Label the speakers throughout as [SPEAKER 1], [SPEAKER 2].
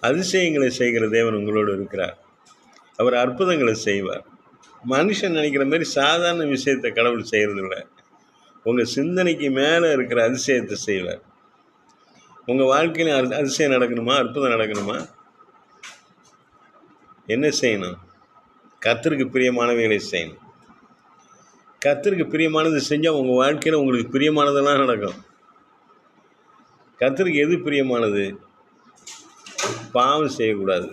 [SPEAKER 1] அதிசயங்களை செய்கிற தேவன் உங்களோடு இருக்கிறார். அவர் அற்புதங்களை செய்வார். மனுஷன் நினைக்கிற மாதிரி சாதாரண விஷயத்தை கடவுள் செய்கிறதில்ல. உங்கள் சிந்தனைக்கு மேலே இருக்கிற அதிசயத்தை செய்வார். உங்கள் வாழ்க்கையிலும் அதிசயம் நடக்கணுமா, அற்புதம் நடக்கணுமா, என்ன செய்யணும்? கர்த்தருக்கு பிரியமானவைகளை செய்யணும். கர்த்தருக்கு பிரியமானது செஞ்சால் உங்கள் வாழ்க்கையில் உங்களுக்கு பிரியமானதெல்லாம் நடக்கும். கர்த்தருக்கு எது பிரியமானது? பாவம் செய்யக்கூடாது.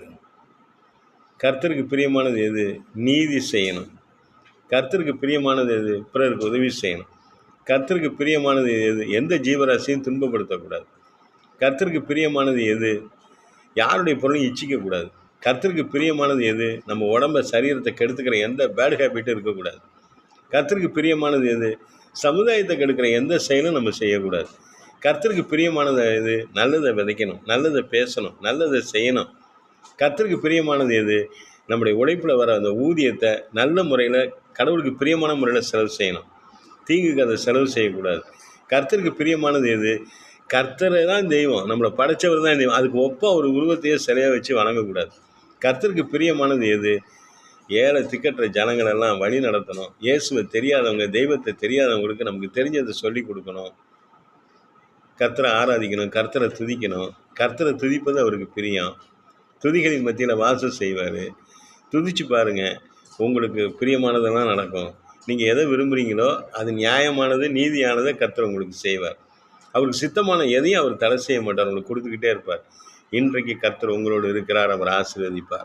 [SPEAKER 1] கர்த்தருக்கு பிரியமானது எது? நீதி செய்யணும். கர்த்தருக்கு பிரியமானது எது? பிறருக்கு உதவி செய்யணும். கர்த்தருக்கு பிரியமானது எது? எந்த ஜீவராசியும் துன்பப்படுத்தக்கூடாது. கர்த்தருக்கு பிரியமானது எது? யாருடைய பொருளையும் இச்சிக்கக்கூடாது. கர்த்தருக்கு பிரியமானது எது? நம்ம உடம்பை சரீரத்தை கெடுத்துக்கிற எந்த பேட் ஹேபிட்டும் இருக்கக்கூடாது. கர்த்தருக்கு பிரியமானது எது? சமுதாயத்தை கெடுக்கிற எந்த செயலும் நம்ம செய்யக்கூடாது. கர்த்தருக்கு பிரியமானது எது? நல்லதை விதைக்கணும், நல்லதை பேசணும், நல்லதை செய்யணும். கர்த்தருக்கு பிரியமானது எது? நம்முடைய உழைப்பில் வர அந்த ஊதியத்தை நல்ல முறையில் கடவுளுக்கு பிரியமான முறையில் செலவு செய்யணும். தீங்குக்கு அதை செலவு செய்யக்கூடாது. கர்த்தருக்கு பிரியமானது எது? கர்த்தரை தான் தெய்வம், நம்மளை படைச்சவர் தான் தெய்வம். அதுக்கு ஒப்ப ஒரு உருவத்தையே சிலையாக வச்சு வணங்கக்கூடாது. கர்த்தருக்கு பிரியமானது எது? ஏழை திக்கற்ற ஜனங்களெல்லாம் வழி நடத்தணும். இயேசுவை தெரியாதவங்க, தெய்வத்தை தெரியாதவங்களுக்கு நமக்கு தெரிஞ்சதை சொல்லி கொடுக்கணும். கர்த்தரை ஆராதிக்கணும், கர்த்தரை துதிக்கணும். கர்த்தரை துதிப்பது அவருக்கு பிரியம். துதிகளின் மத்தியில் வாசம் செய்வார். துதிச்சு பாருங்கள், உங்களுக்கு பிரியமானதெல்லாம் நடக்கும். நீங்கள் எதை விரும்புகிறீங்களோ அது நியாயமானது, நீதியானதை கர்த்தர் உங்களுக்கு செய்வார். அவருக்கு சித்தமான எதையும் அவர் தடை செய்ய மாட்டார், உங்களுக்கு கொடுத்துக்கிட்டே இருப்பார். இன்றைக்கு கர்த்தர் உங்களோடு இருக்கிறார். அவர் ஆசீர்வதிப்பார்.